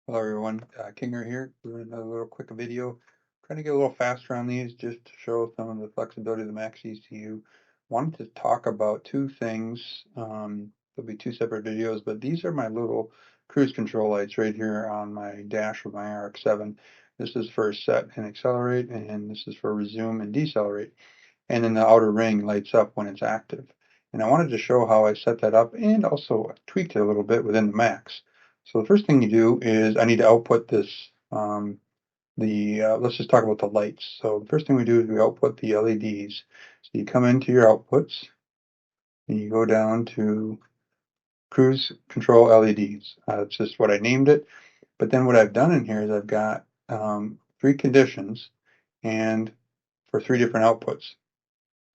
Hello everyone, Kinger here, doing another little quick video. Trying to get a little faster on these just to show some of the flexibility of the MaxxECU. Wanted to talk about two things. There'll be two separate videos, but these are my little cruise control lights right here on my dash of my RX-7. This is for set and accelerate, and this is for resume and decelerate. And then the outer ring lights up when it's active. And I wanted to show how I set that up and also tweaked it a little bit within the Max. So the first thing you do is I need to output this, let's just talk about the lights. So the first thing we do is we output the LEDs. So you come into your outputs and you go down to cruise control LEDs. That's just what I named it. But then what I've done in here is I've got three conditions and for three different outputs.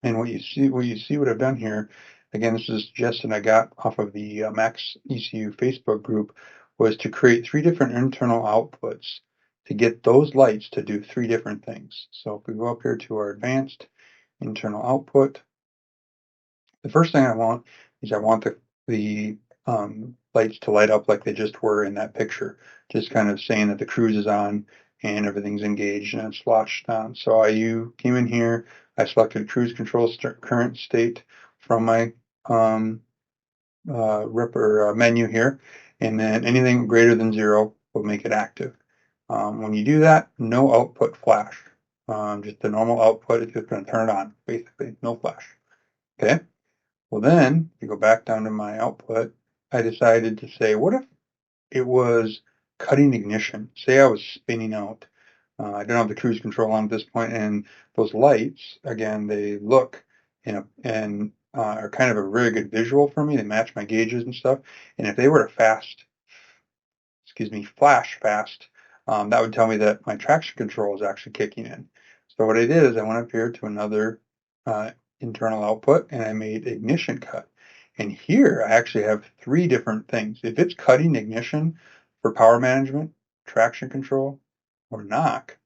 And what you see what I've done here, again, this is a suggestion I got off of the MaxxECU Facebook group, was to create three different internal outputs to get those lights to do three different things. So if we go up here to our advanced internal output, the first thing I want is I want the lights to light up like they just were in that picture, just kind of saying that the cruise is on and everything's engaged and it's latched on. So I came in here, I selected cruise control current state from my menu here, and then anything greater than 0 will make it active. When you do that, no output flash. Just the normal output, it's just going to turn it on, basically, no flash. Okay. Well, then, if you go back down to my output, I decided to say, what if it was cutting ignition? Say I was spinning out. I don't have the cruise control on at this point, and those lights, again, they look and are kind of a very good visual for me. They match my gauges and stuff. And if they were to flash fast, that would tell me that my traction control is actually kicking in. So what I did is I went up here to another internal output and I made ignition cut. And here I actually have three different things. If it's cutting ignition for power management, traction control, or knock,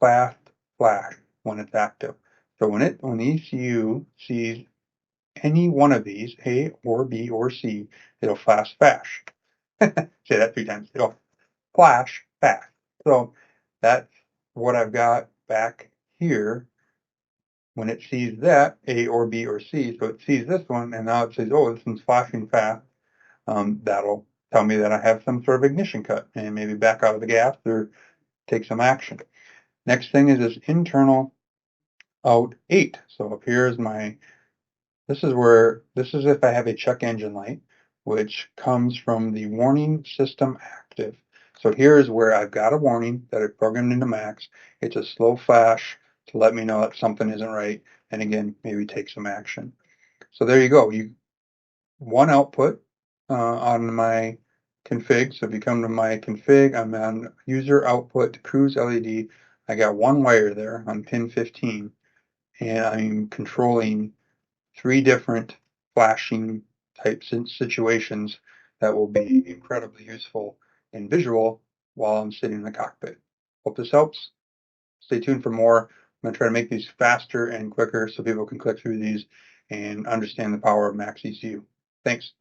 fast flash when it's active. So when the ECU sees any one of these, A or B or C, it'll flash. Say that 3 times. It'll flash fast. So that's what I've got back here when it sees that, A or B or C. So it sees this one and now it says, oh, this one's flashing fast. That'll tell me that I have some sort of ignition cut and maybe back out of the gas or take some action. Next thing is this internal out 8. So up here is this is if I have a check engine light, which comes from the warning system active. So here is where I've got a warning that I've programmed into Max. It's a slow flash to let me know that something isn't right, and again, maybe take some action. So there you go. One output on my config. So if you come to my config, I'm on user output cruise LED. I got one wire there on pin 15, and I'm controlling three different flashing type situations that will be incredibly useful and visual while I'm sitting in the cockpit. Hope this helps. Stay tuned for more. I'm going to try to make these faster and quicker so people can click through these and understand the power of MaxxECU. Thanks.